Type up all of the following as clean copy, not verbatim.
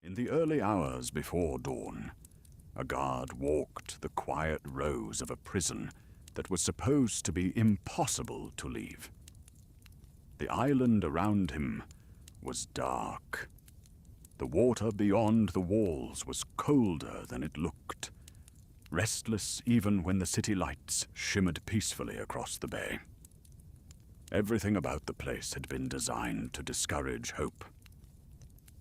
In the early hours before dawn, a guard walked the quiet rows of a prison that was supposed to be impossible to leave. The island around him was dark. The water beyond the walls was colder than it looked, restless even when the city lights shimmered peacefully across the bay. Everything about the place had been designed to discourage hope.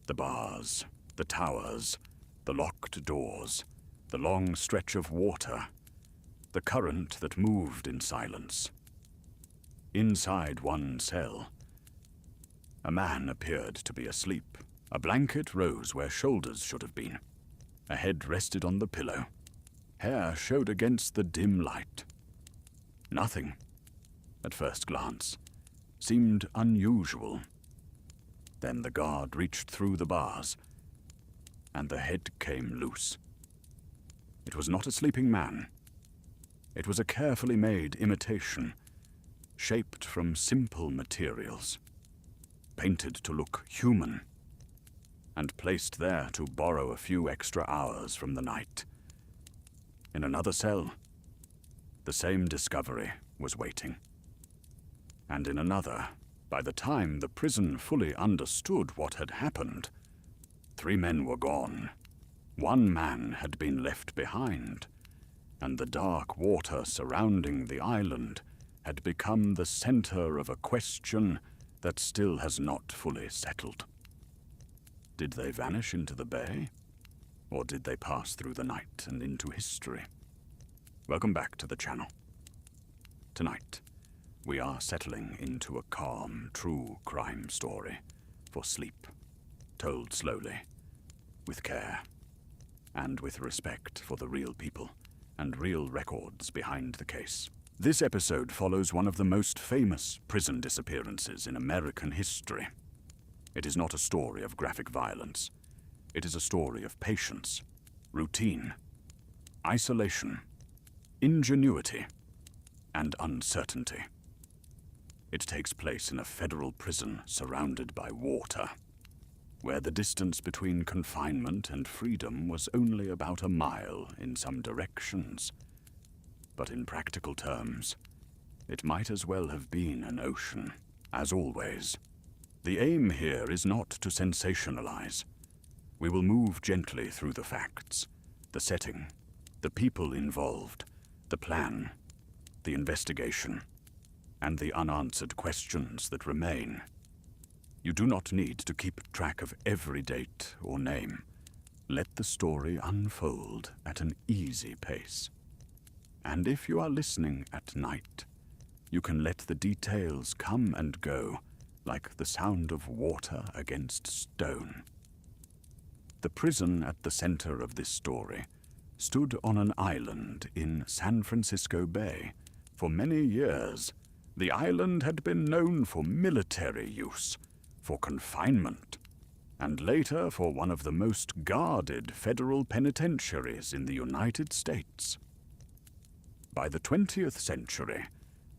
The bars, the towers, the locked doors, the long stretch of water, the current that moved in silence. Inside one cell, a man appeared to be asleep. A blanket rose where shoulders should have been. A head rested on the pillow. Hair showed against the dim light. Nothing, at first glance, seemed unusual. Then the guard reached through the bars, and the head came loose. It was not a sleeping man. It was a carefully made imitation, shaped from simple materials, painted to look human, and placed there to borrow a few extra hours from the night. In another cell, the same discovery was waiting. And in another, by the time the prison fully understood what had happened, 3 men were gone. 1 man had been left behind, and the dark water surrounding the island had become the center of a question that still has not fully settled. Did they vanish into the bay, or did they pass through the night and into history? Welcome back to the channel. Tonight, we are settling into a calm, true crime story for sleep, told slowly, with care, and with respect for the real people and real records behind the case. This episode follows one of the most famous prison disappearances in American history. It is not a story of graphic violence. It is a story of patience, routine, isolation, ingenuity, and uncertainty. It takes place in a federal prison surrounded by water, where the distance between confinement and freedom was only about a mile in some directions. But in practical terms, it might as well have been an ocean. As always, the aim here is not to sensationalize. We will move gently through the facts, the setting, the people involved, the plan, the investigation, and the unanswered questions that remain. You do not need to keep track of every date or name. Let the story unfold at an easy pace. And if you are listening at night, you can let the details come and go like the sound of water against stone. The prison at the center of this story stood on an island in San Francisco Bay. For many years, the island had been known for military use, for confinement, and later for one of the most guarded federal penitentiaries in the United States. By the 20th century,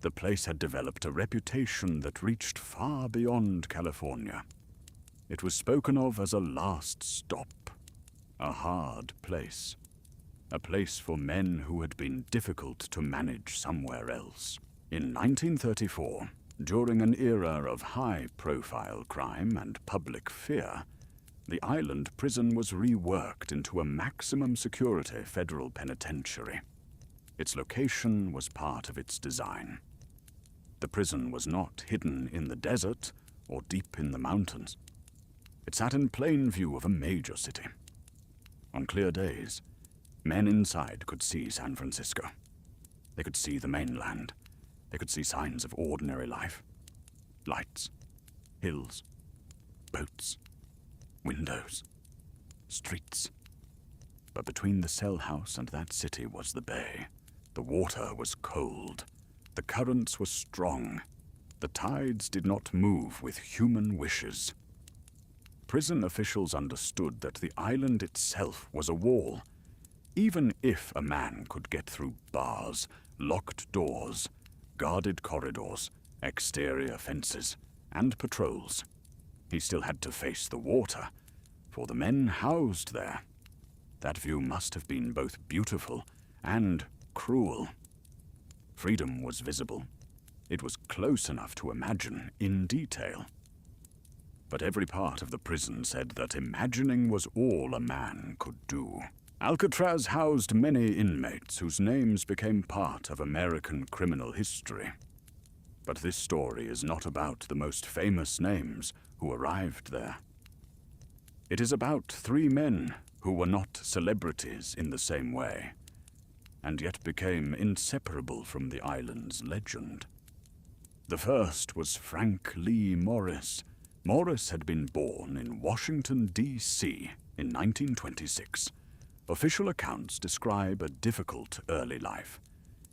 the place had developed a reputation that reached far beyond California. It was spoken of as a last stop, a hard place, a place for men who had been difficult to manage somewhere else. In 1934, during an era of high-profile crime and public fear, the island prison was reworked into a maximum security federal penitentiary. Its location was part of its design. The prison was not hidden in the desert or deep in the mountains. It sat in plain view of a major city. On clear days, men inside could see San Francisco. They could see the mainland. They could see signs of ordinary life. Lights, hills, boats, windows, streets. But between the cell house and that city was the bay. The water was cold. The currents were strong. The tides did not move with human wishes. Prison officials understood that the island itself was a wall. Even if a man could get through bars, locked doors, guarded corridors, exterior fences, and patrols, he still had to face the water, for the men housed there. That view must have been both beautiful and cruel. Freedom was visible. It was close enough to imagine in detail. But every part of the prison said that imagining was all a man could do. Alcatraz housed many inmates whose names became part of American criminal history. But this story is not about the most famous names who arrived there. It is about three men who were not celebrities in the same way, and yet became inseparable from the island's legend. The first was Frank Lee Morris. Morris had been born in Washington, D.C. in 1926. Official accounts describe a difficult early life.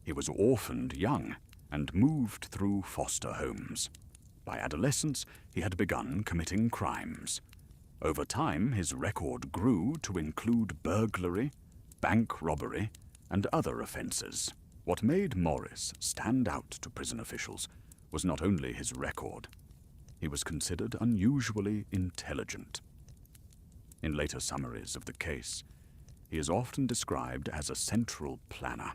He was orphaned young and moved through foster homes. By adolescence, he had begun committing crimes. Over time, his record grew to include burglary, bank robbery, and other offenses. What made Morris stand out to prison officials was not only his record. He was considered unusually intelligent. In later summaries of the case, he is often described as a central planner,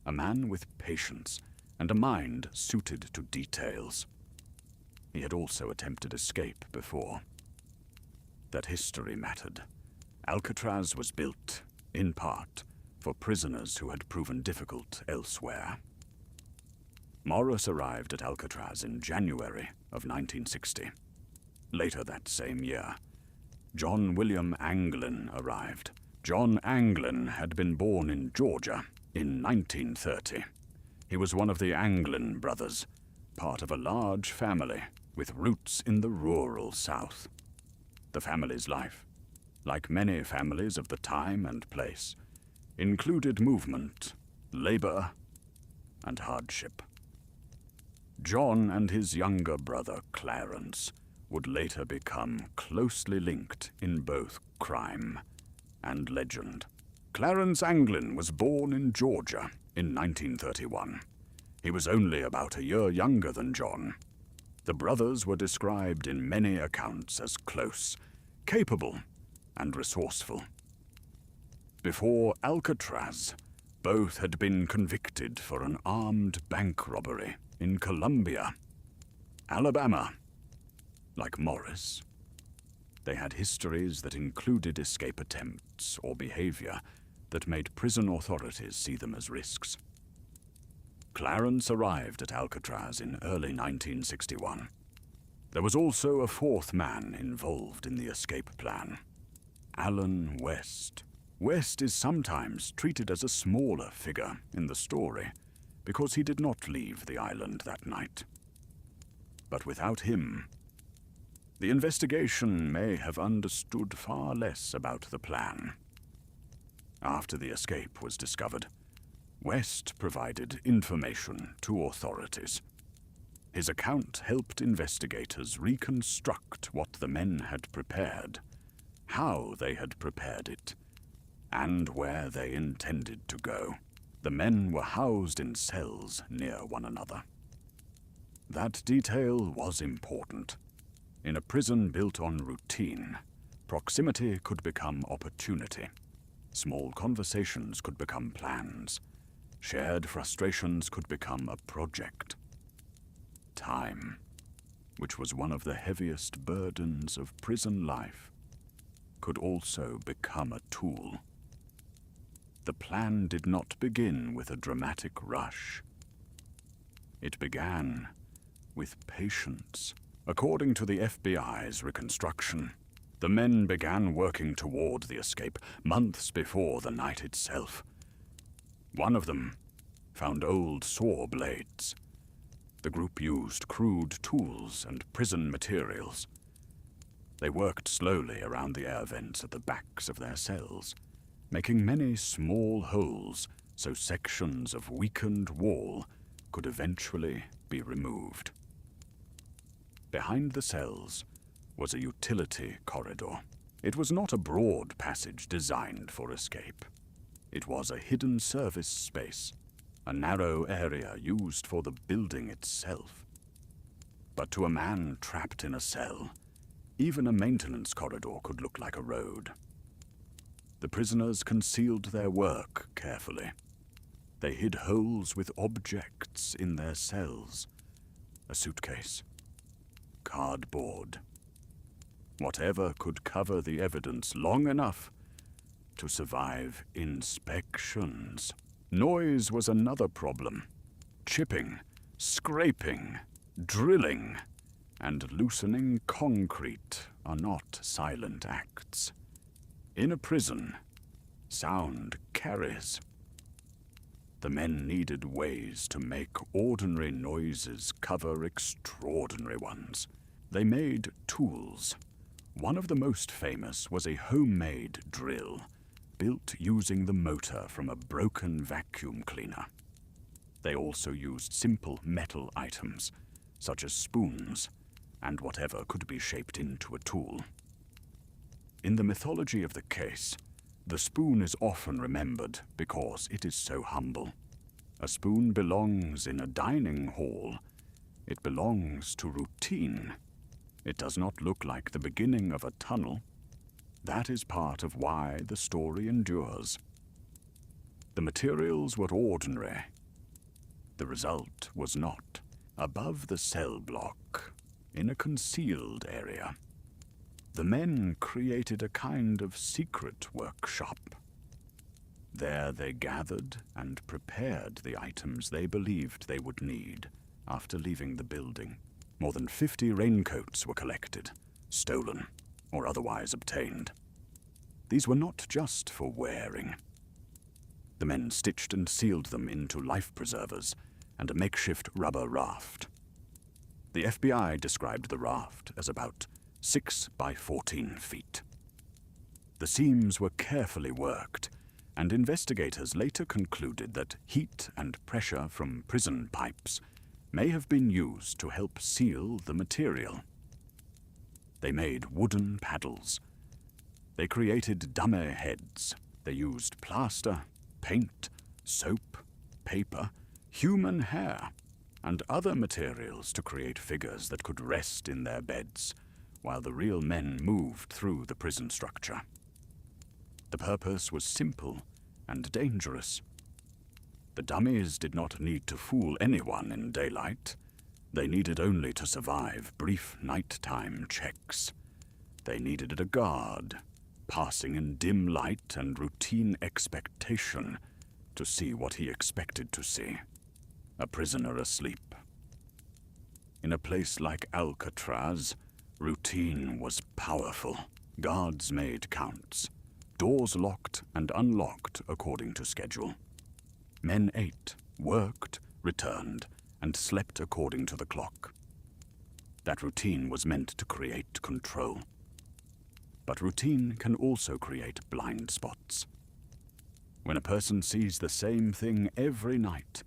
a man with patience and a mind suited to details. He had also attempted escape before. That history mattered. Alcatraz was built, in part, for prisoners who had proven difficult elsewhere. Morris arrived at Alcatraz in January of 1960. Later that same year, John William Anglin arrived. John Anglin had been born in Georgia in 1930. He was one of the Anglin brothers, part of a large family with roots in the rural South. The family's life, like many families of the time and place, included movement, labor, and hardship. John and his younger brother Clarence would later become closely linked in both crime and legend. Clarence Anglin was born in Georgia in 1931. He was only about a year younger than John. The brothers were described in many accounts as close, capable, and resourceful. Before Alcatraz, both had been convicted for an armed bank robbery in Columbia, Alabama. Like Morris, they had histories that included escape attempts or behavior that made prison authorities see them as risks. Clarence arrived at Alcatraz in early 1961. There was also a fourth man involved in the escape plan, Alan West. West is sometimes treated as a smaller figure in the story because he did not leave the island that night. But without him, the investigation may have understood far less about the plan. After the escape was discovered, West provided information to authorities. His account helped investigators reconstruct what the men had prepared, how they had prepared it, and where they intended to go. The men were housed in cells near one another. That detail was important. In a prison built on routine, proximity could become opportunity. Small conversations could become plans. Shared frustrations could become a project. Time, which was one of the heaviest burdens of prison life, could also become a tool. The plan did not begin with a dramatic rush. It began with patience. According to the FBI's reconstruction, the men began working toward the escape months before the night itself. One of them found old saw blades. The group used crude tools and prison materials. They worked slowly around the air vents at the backs of their cells, making many small holes so sections of weakened wall could eventually be removed. Behind the cells was a utility corridor. It was not a broad passage designed for escape. It was a hidden service space, a narrow area used for the building itself. But to a man trapped in a cell, Even a maintenance corridor could look like a road. The prisoners concealed their work carefully. They hid holes with objects in their cells. A suitcase. Cardboard. Whatever could cover the evidence long enough to survive inspections. Noise was another problem. Chipping, scraping, drilling, and loosening concrete are not silent acts. In a prison, sound carries. The men needed ways to make ordinary noises cover extraordinary ones. They made tools. One of the most famous was a homemade drill, built using the motor from a broken vacuum cleaner. They also used simple metal items, such as spoons, and whatever could be shaped into a tool. In the mythology of the case, the spoon is often remembered because it is so humble. A spoon belongs in a dining hall. It belongs to routine. It does not look like the beginning of a tunnel. That is part of why the story endures. The materials were ordinary. The result was not. Above the cell block, in a concealed area, the men created a kind of secret workshop. There they gathered and prepared the items they believed they would need after leaving the building. More than 50 raincoats were collected, stolen, or otherwise obtained. These were not just for wearing. The men stitched and sealed them into life preservers and a makeshift rubber raft. The FBI described the raft as about 6 by 14 feet. The seams were carefully worked, and investigators later concluded that heat and pressure from prison pipes may have been used to help seal the material. They made wooden paddles. They created dummy heads. They used plaster, paint, soap, paper, human hair, and other materials to create figures that could rest in their beds while the real men moved through the prison structure. The purpose was simple and dangerous. The dummies did not need to fool anyone in daylight. They needed only to survive brief nighttime checks. They needed a guard, passing in dim light and routine expectation to see what he expected to see. A prisoner asleep. In a place like Alcatraz, routine was powerful. Guards made counts. Doors locked and unlocked according to schedule. Men ate, worked, returned, and slept according to the clock. That routine was meant to create control. But routine can also create blind spots. When a person sees the same thing every night,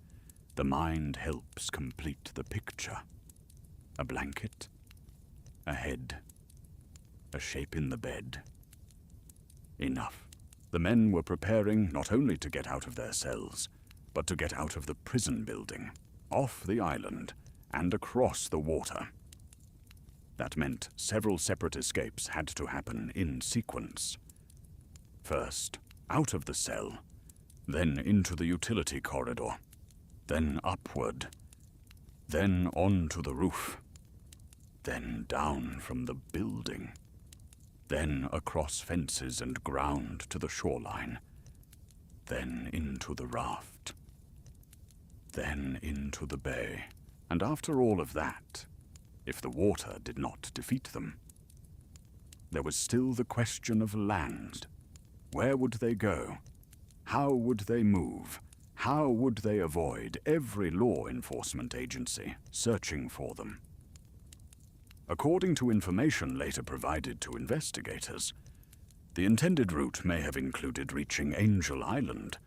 the mind helps complete the picture. A blanket, a head, a shape in the bed. Enough. The men were preparing not only to get out of their cells, but to get out of the prison building, off the island, and across the water. That meant several separate escapes had to happen in sequence. First, out of the cell, then into the utility corridor, then upward, then onto the roof, then down from the building, then across fences and ground to the shoreline, then into the raft, then into the bay. And after all of that, if the water did not defeat them, there was still the question of land. Where would they go? How would they move? How would they avoid every law enforcement agency searching for them? According to information later provided to investigators, the intended route may have included reaching Angel Island,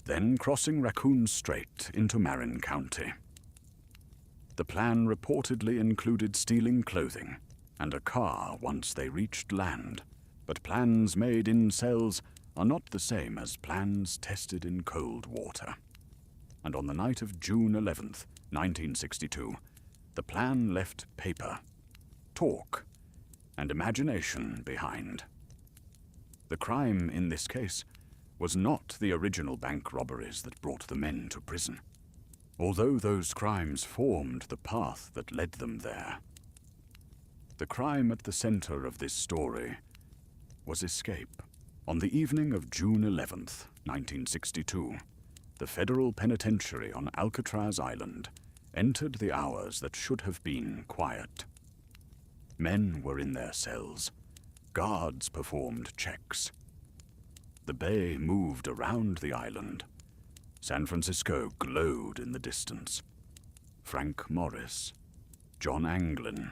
then crossing Raccoon Strait into Marin County. The plan reportedly included stealing clothing and a car once they reached land, but plans made in cells are not the same as plans tested in cold water. And on the night of June 11th, 1962, the plan left paper, talk, and imagination behind. The crime in this case was not the original bank robberies that brought the men to prison, although those crimes formed the path that led them there. The crime at the center of this story was escape. On the evening of June 11th, 1962, the Federal Penitentiary on Alcatraz Island entered the hours that should have been quiet. Men were in their cells. Guards performed checks. The bay moved around the island. San Francisco glowed in the distance. Frank Morris, John Anglin,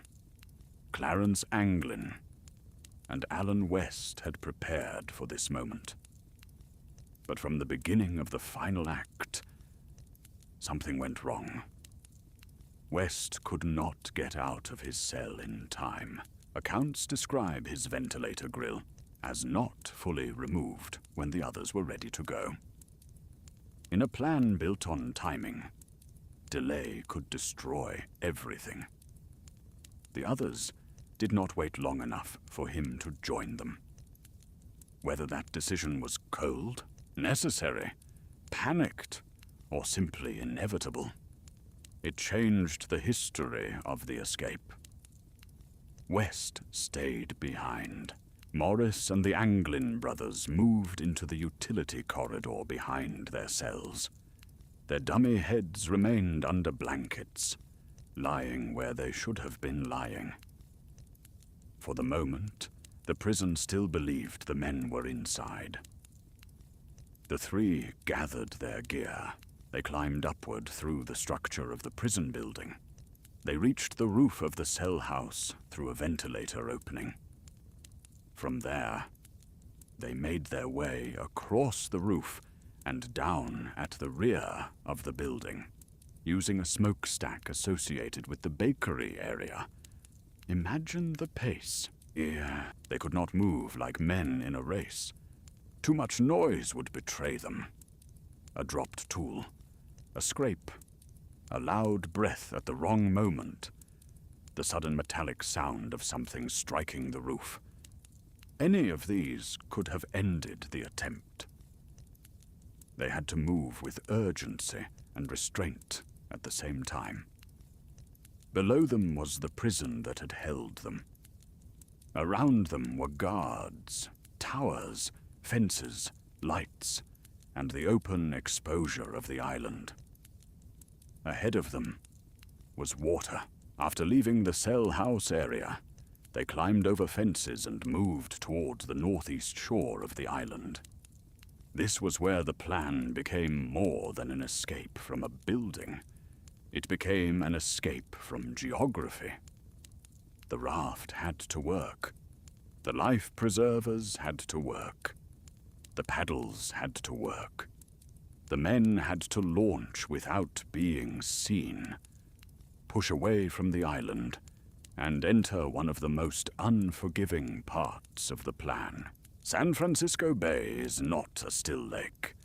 Clarence Anglin, and Alan West had prepared for this moment. But from the beginning of the final act, something went wrong. West could not get out of his cell in time. Accounts describe his ventilator grill as not fully removed when the others were ready to go. In a plan built on timing, delay could destroy everything. The others did not wait long enough for him to join them. Whether that decision was cold, necessary, panicked, or simply inevitable, it changed the history of the escape. West stayed behind. Morris and the Anglin brothers moved into the utility corridor behind their cells. Their dummy heads remained under blankets, lying where they should have been lying. For the moment, the prison still believed the men were inside. The three gathered their gear. They climbed upward through the structure of the prison building. They reached the roof of the cell house through a ventilator opening. From there, they made their way across the roof and down at the rear of the building, using a smokestack associated with the bakery area. Imagine the pace. Yeah, they could not move like men in a race. Too much noise would betray them. A dropped tool, a scrape, a loud breath at the wrong moment, the sudden metallic sound of something striking the roof. Any of these could have ended the attempt. They had to move with urgency and restraint at the same time. Below them was the prison that had held them. Around them were guards, towers, fences, lights, and the open exposure of the island. Ahead of them was water. After leaving the cell house area, they climbed over fences and moved towards the northeast shore of the island. This was where the plan became more than an escape from a building. It became an escape from geography. The raft had to work. The life preservers had to work. The paddles had to work. The men had to launch without being seen, push away from the island, and enter one of the most unforgiving parts of the plan. San Francisco Bay is not a still lake.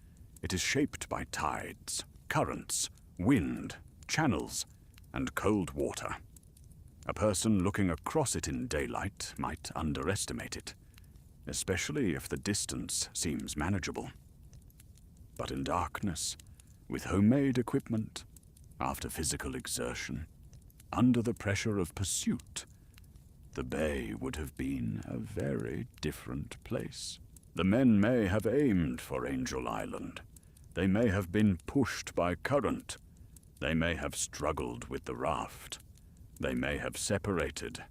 It is shaped by tides, currents, wind, channels, and cold water. A person looking across it in daylight might underestimate it, especially if the distance seems manageable. But in darkness, with homemade equipment, after physical exertion, under the pressure of pursuit, the bay would have been a very different place. The men may have aimed for Angel Island. They may have been pushed by current. They may have struggled with the raft. They may have separated.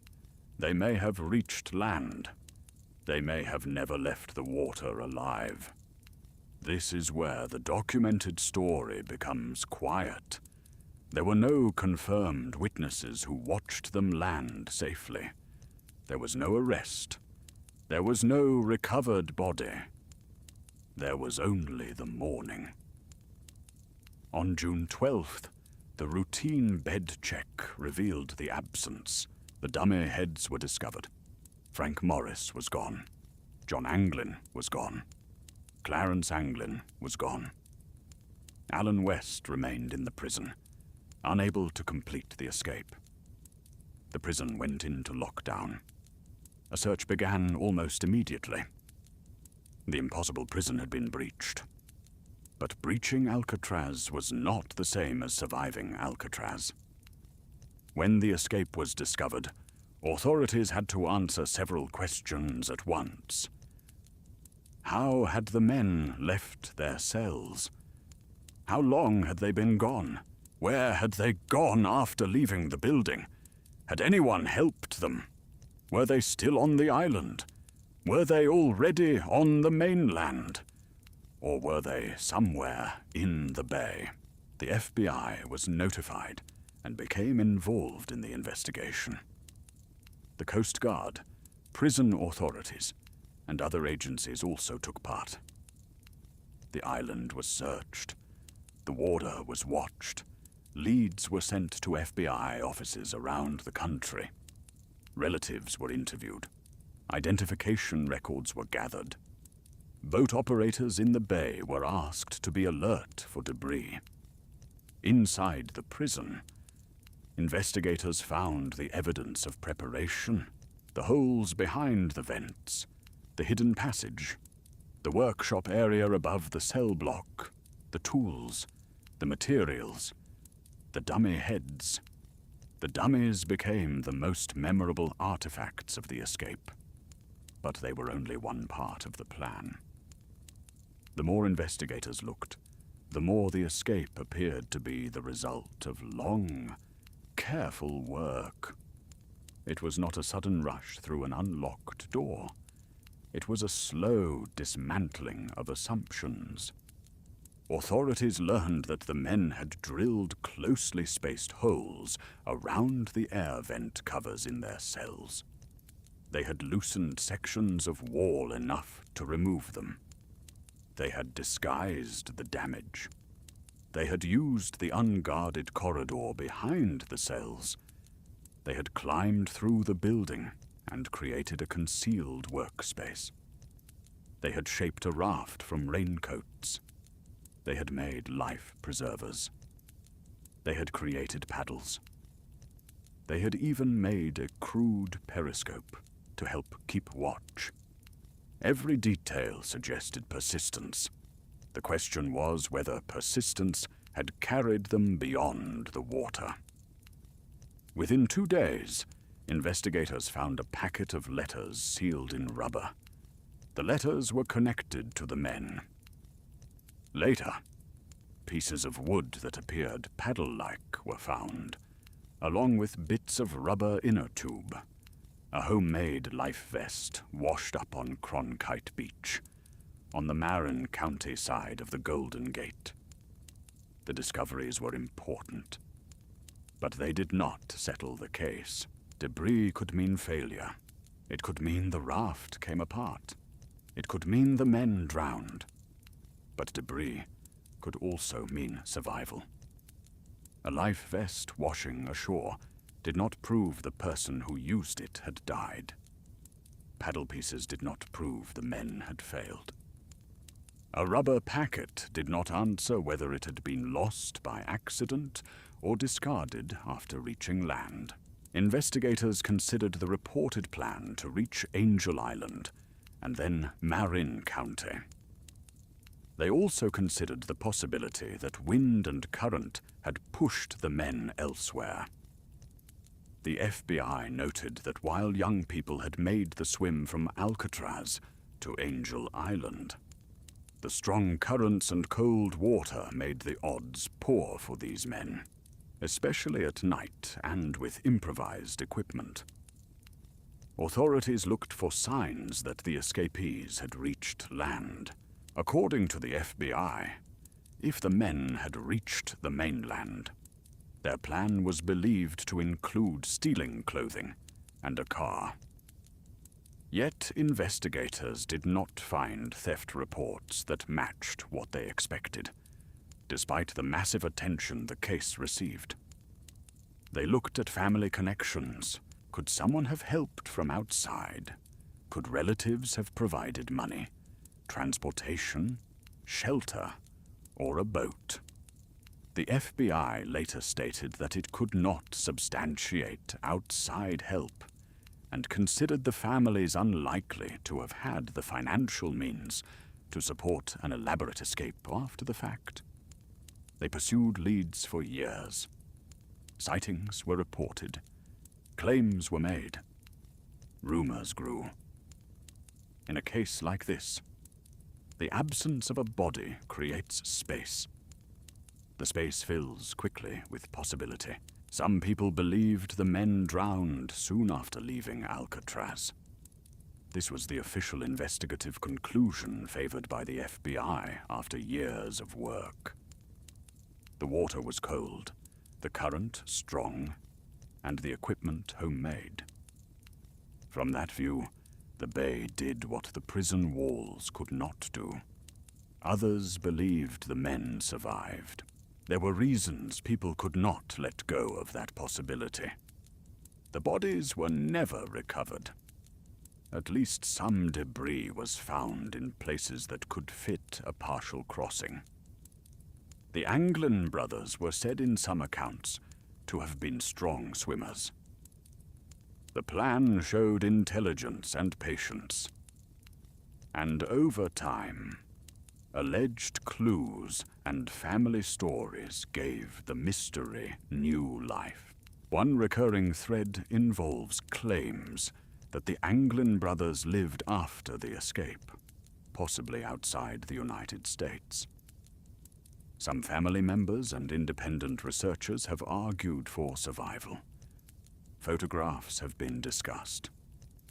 They may have reached land. They may have never left the water alive. This is where the documented story becomes quiet. There were no confirmed witnesses who watched them land safely. There was no arrest. There was no recovered body. There was only the morning. On June 12th, the routine bed check revealed the absence. The dummy heads were discovered. Frank Morris was gone. John Anglin was gone. Clarence Anglin was gone. Alan West remained in the prison, unable to complete the escape. The prison went into lockdown. A search began almost immediately. The impossible prison had been breached. But breaching Alcatraz was not the same as surviving Alcatraz. When the escape was discovered, authorities had to answer several questions at once. How had the men left their cells? How long had they been gone? Where had they gone after leaving the building? Had anyone helped them? Were they still on the island? Were they already on the mainland? Or were they somewhere in the bay? The FBI was notified and became involved in the investigation. The Coast Guard, prison authorities, and other agencies also took part. The island was searched. The water was watched. Leads were sent to FBI offices around the country. Relatives were interviewed. Identification records were gathered. Boat operators in the bay were asked to be alert for debris. Inside the prison, investigators found the evidence of preparation, the holes behind the vents, the hidden passage, the workshop area above the cell block, the tools, the materials, the dummy heads. The dummies became the most memorable artifacts of the escape, but they were only one part of the plan. The more investigators looked, the more the escape appeared to be the result of long, careful work. It was not a sudden rush through an unlocked door. It was a slow dismantling of assumptions. Authorities learned that the men had drilled closely spaced holes around the air vent covers in their cells. They had loosened sections of wall enough to remove them. They had disguised the damage. They had used the unguarded corridor behind the cells. They had climbed through the building and created a concealed workspace. They had shaped a raft from raincoats. They had made life preservers. They had created paddles. They had even made a crude periscope to help keep watch. Every detail suggested persistence. The question was whether persistence had carried them beyond the water. Within 2 days, investigators found a packet of letters sealed in rubber. The letters were connected to the men. Later, pieces of wood that appeared paddle-like were found, along with bits of rubber inner tube, a homemade life vest washed up on Cronkite Beach, on the Marin County side of the Golden Gate. The discoveries were important, but they did not settle the case. Debris could mean failure. It could mean the raft came apart. It could mean the men drowned. But debris could also mean survival. A life vest washing ashore did not prove the person who used it had died. Paddle pieces did not prove the men had failed. A rubber packet did not answer whether it had been lost by accident or discarded after reaching land. Investigators considered the reported plan to reach Angel Island and then Marin County. They also considered the possibility that wind and current had pushed the men elsewhere. The FBI noted that while young people had made the swim from Alcatraz to Angel Island, the strong currents and cold water made the odds poor for these men, especially at night and with improvised equipment. Authorities looked for signs that the escapees had reached land. According to the FBI, if the men had reached the mainland, their plan was believed to include stealing clothing and a car. Yet investigators did not find theft reports that matched what they expected, despite the massive attention the case received. They looked at family connections. Could someone have helped from outside? Could relatives have provided money, transportation, shelter, or a boat? The FBI later stated that it could not substantiate outside help, and considered the families unlikely to have had the financial means to support an elaborate escape after the fact. They pursued leads for years. Sightings were reported. Claims were made. Rumors grew. In a case like this, the absence of a body creates space. The space fills quickly with possibility. Some people believed the men drowned soon after leaving Alcatraz. This was the official investigative conclusion favored by the FBI after years of work. The water was cold, the current strong, and the equipment homemade. From that view, the bay did what the prison walls could not do. Others believed the men survived. There were reasons people could not let go of that possibility. The bodies were never recovered. At least some debris was found in places that could fit a partial crossing. The Anglin brothers were said in some accounts to have been strong swimmers. The plan showed intelligence and patience. And over time, alleged clues and family stories gave the mystery new life. One recurring thread involves claims that the Anglin brothers lived after the escape, possibly outside the United States. Some family members and independent researchers have argued for survival. Photographs have been discussed.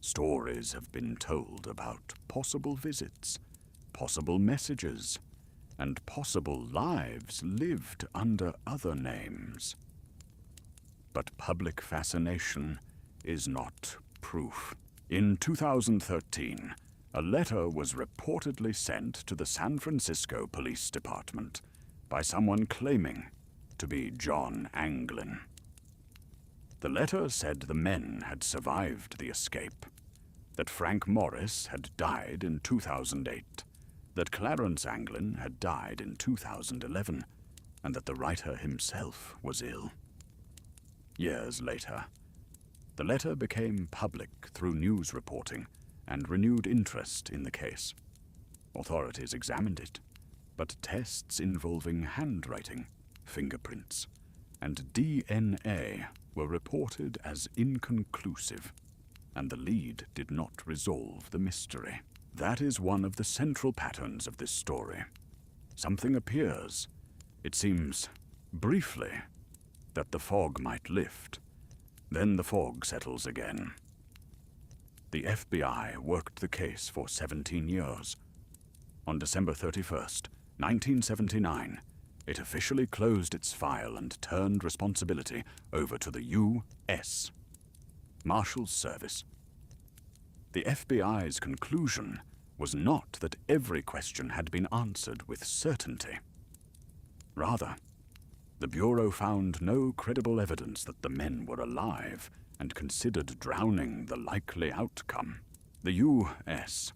Stories have been told about possible visits, possible messages, and possible lives lived under other names. But public fascination is not proof. In 2013, a letter was reportedly sent to the San Francisco Police Department by someone claiming to be John Anglin. The letter said the men had survived the escape, that Frank Morris had died in 2008, that Clarence Anglin had died in 2011, and that the writer himself was ill. Years later, the letter became public through news reporting and renewed interest in the case. Authorities examined it, but tests involving handwriting, fingerprints, and DNA were reported as inconclusive, and the lead did not resolve the mystery. That is one of the central patterns of this story. Something appears, it seems, briefly, that the fog might lift. Then the fog settles again. The FBI worked the case for 17 years. On December 31st, 1979, it officially closed its file and turned responsibility over to the U.S. Marshals Service. The FBI's conclusion was not that every question had been answered with certainty. Rather, the Bureau found no credible evidence that the men were alive and considered drowning the likely outcome. The U.S.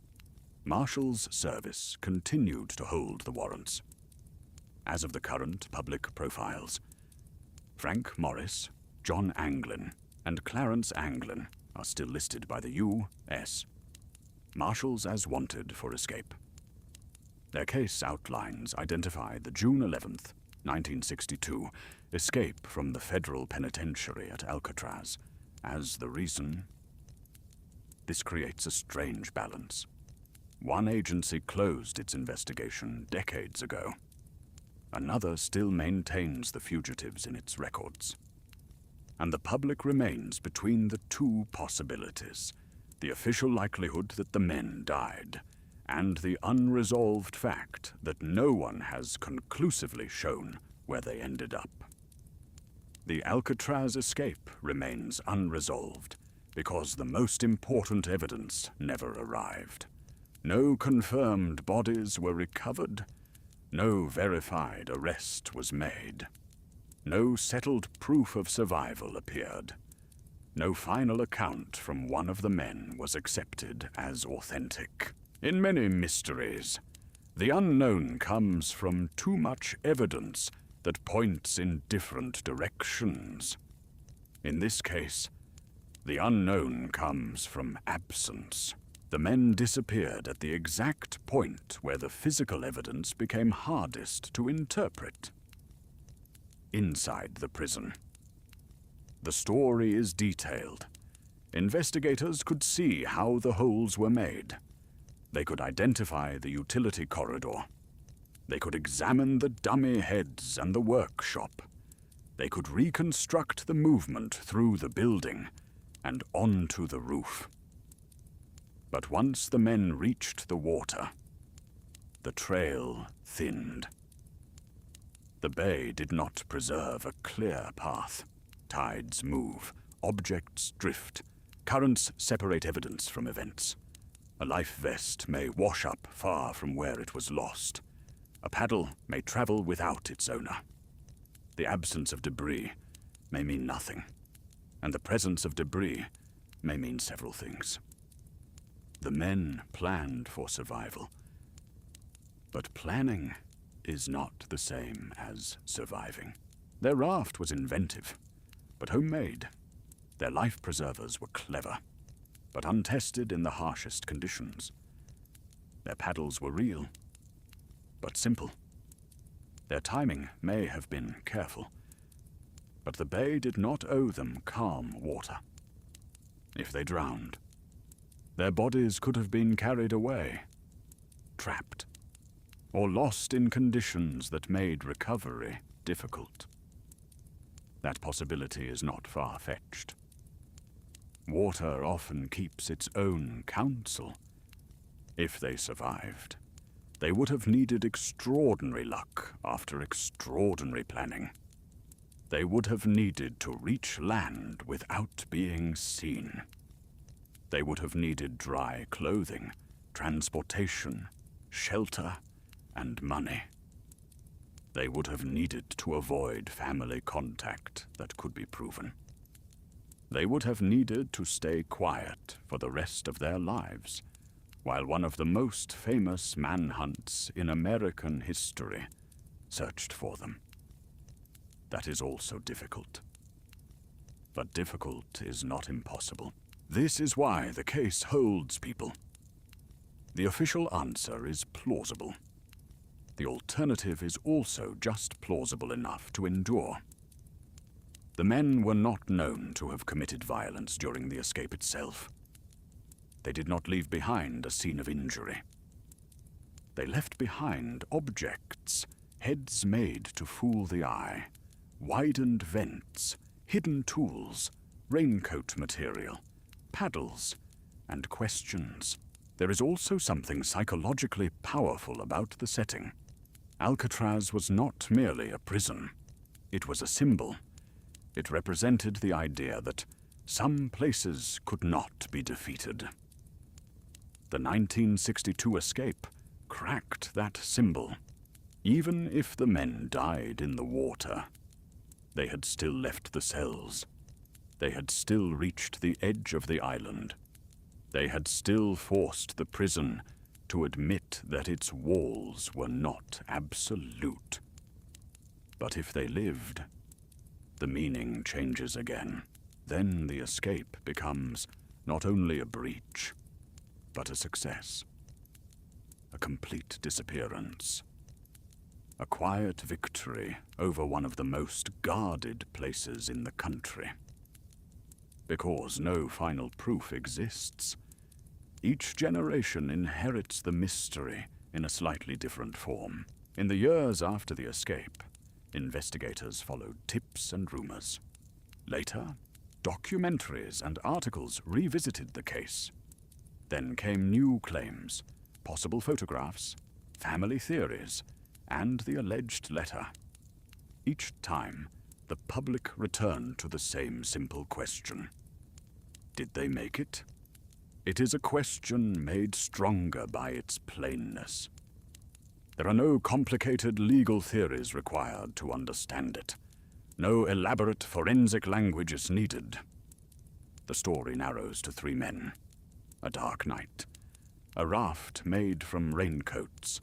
Marshals Service continued to hold the warrants. As of the current public profiles, Frank Morris, John Anglin, and Clarence Anglin are still listed by the U.S. Marshals as wanted for escape. Their case outlines identified the June 11th, 1962, escape from the Federal Penitentiary at Alcatraz as the reason. This creates a strange balance. One agency closed its investigation decades ago. Another still maintains the fugitives in its records. And the public remains between the two possibilities: the official likelihood that the men died, and the unresolved fact that no one has conclusively shown where they ended up. The Alcatraz escape remains unresolved because the most important evidence never arrived. No confirmed bodies were recovered. No verified arrest was made. No settled proof of survival appeared. No final account from one of the men was accepted as authentic. In many mysteries, the unknown comes from too much evidence that points in different directions. In this case, The unknown comes from absence. The men disappeared at the exact point where the physical evidence became hardest to interpret. Inside the prison. The story is detailed. Investigators could see how the holes were made. They could identify the utility corridor. They could examine the dummy heads and the workshop. They could reconstruct the movement through the building and onto the roof. But once the men reached the water, the trail thinned. The bay did not preserve a clear path. Tides move, objects drift, currents separate evidence from events. A life vest may wash up far from where it was lost. A paddle may travel without its owner. The absence of debris may mean nothing, and the presence of debris may mean several things. The men planned for survival, but planning is not the same as surviving. Their raft was inventive, but homemade. Their life preservers were clever, but untested in the harshest conditions. Their paddles were real, but simple. Their timing may have been careful, but the bay did not owe them calm water. If they drowned, their bodies could have been carried away, trapped, or lost in conditions that made recovery difficult. That possibility is not far-fetched. Water often keeps its own counsel. If they survived, they would have needed extraordinary luck after extraordinary planning. They would have needed to reach land without being seen. They would have needed dry clothing, transportation, shelter, and money. They would have needed to avoid family contact that could be proven. They would have needed to stay quiet for the rest of their lives, while one of the most famous manhunts in American history searched for them. That is also difficult. But difficult is not impossible. This is why the case holds people. The official answer is plausible. The alternative is also just plausible enough to endure. The men were not known to have committed violence during the escape itself. They did not leave behind a scene of injury. They left behind objects, heads made to fool the eye, widened vents, hidden tools, raincoat material, paddles, and questions. There is also something psychologically powerful about the setting. Alcatraz was not merely a prison. It was a symbol. It represented the idea that some places could not be defeated. The 1962 escape cracked that symbol. Even if the men died in the water, they had still left the cells. They had still reached the edge of the island. They had still forced the prison to admit that its walls were not absolute. But if they lived, the meaning changes again. Then the escape becomes not only a breach, but a success. A complete disappearance. A quiet victory over one of the most guarded places in the country. Because no final proof exists, each generation inherits the mystery in a slightly different form. In the years after the escape, investigators followed tips and rumors. Later, documentaries and articles revisited the case. Then came new claims, possible photographs, family theories, and the alleged letter. Each time, the public returned to the same simple question. Did they make it? It is a question made stronger by its plainness. There are no complicated legal theories required to understand it. No elaborate forensic language is needed. The story narrows to 3 men. A dark night. A raft made from raincoats,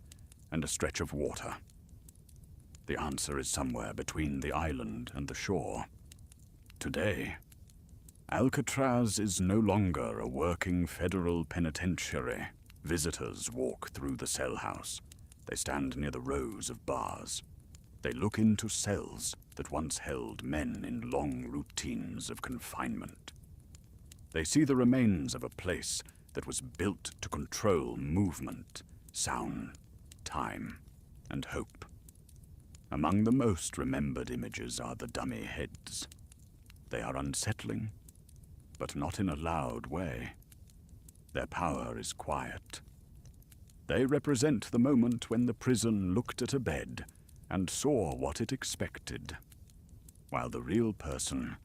and a stretch of water. The answer is somewhere between the island and the shore. Today, Alcatraz is no longer a working federal penitentiary. Visitors walk through the cell house. They stand near the rows of bars. They look into cells that once held men in long routines of confinement. They see the remains of a place that was built to control movement, sound, time, and hope. Among the most remembered images are the dummy heads. They are unsettling, but not in a loud way. Their power is quiet. They represent the moment when the prison looked at a bed and saw what it expected, while the real person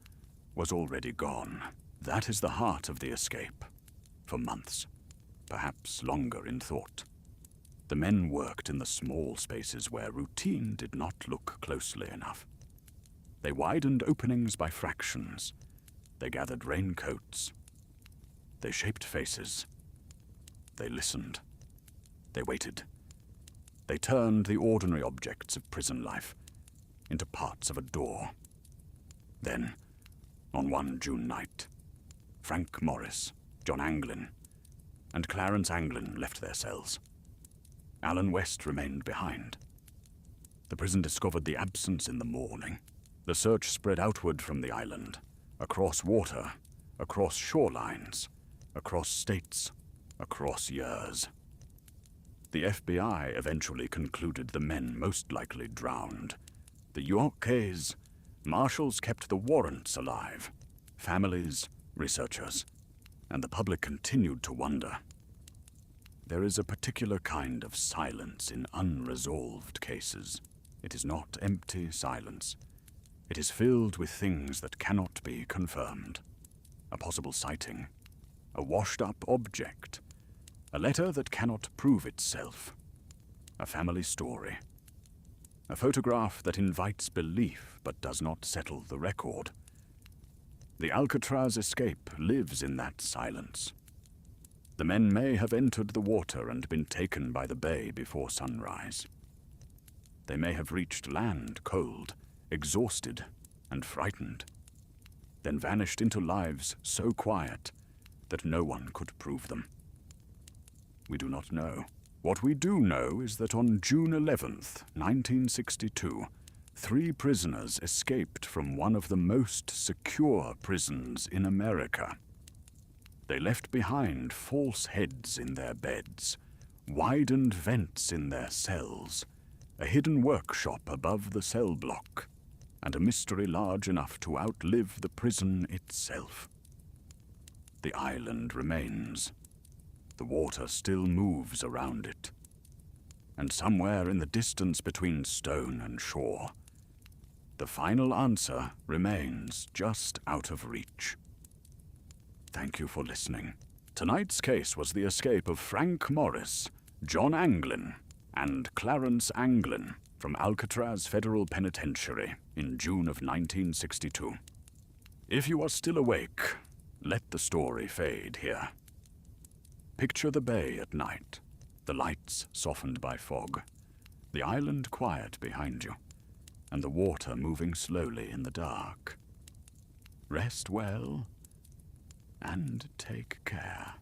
was already gone. That is the heart of the escape. For months, perhaps longer in thought, the men worked in the small spaces where routine did not look closely enough. They widened openings by fractions. They gathered raincoats. They shaped faces. They listened. They waited. They turned the ordinary objects of prison life into parts of a door. Then, on one June night, Frank Morris, John Anglin, and Clarence Anglin left their cells. Alan West remained behind. The prison discovered the absence in the morning. The search spread outward from the island, across water, across shorelines, across states, across years. The FBI eventually concluded the men most likely drowned. The Yorkese marshals kept the warrants alive. Families, researchers, and the public continued to wonder. There is a particular kind of silence in unresolved cases. It is not empty silence. It is filled with things that cannot be confirmed. A possible sighting, a washed-up object, a letter that cannot prove itself, a family story, a photograph that invites belief but does not settle the record. The Alcatraz escape lives in that silence. The men may have entered the water and been taken by the bay before sunrise. They may have reached land cold, exhausted, and frightened, then vanished into lives so quiet that no one could prove them. We do not know. What we do know is that on June 11th, 1962, 3 prisoners escaped from one of the most secure prisons in America. They left behind false heads in their beds, widened vents in their cells, a hidden workshop above the cell block, and a mystery large enough to outlive the prison itself. The island remains. The water still moves around it. And somewhere in the distance between stone and shore, the final answer remains just out of reach. Thank you for listening. Tonight's case was the escape of Frank Morris, John Anglin, and Clarence Anglin from Alcatraz Federal Penitentiary in June of 1962. If you are still awake, let the story fade here. Picture the bay at night, the lights softened by fog, the island quiet behind you, and the water moving slowly in the dark. Rest well and take care.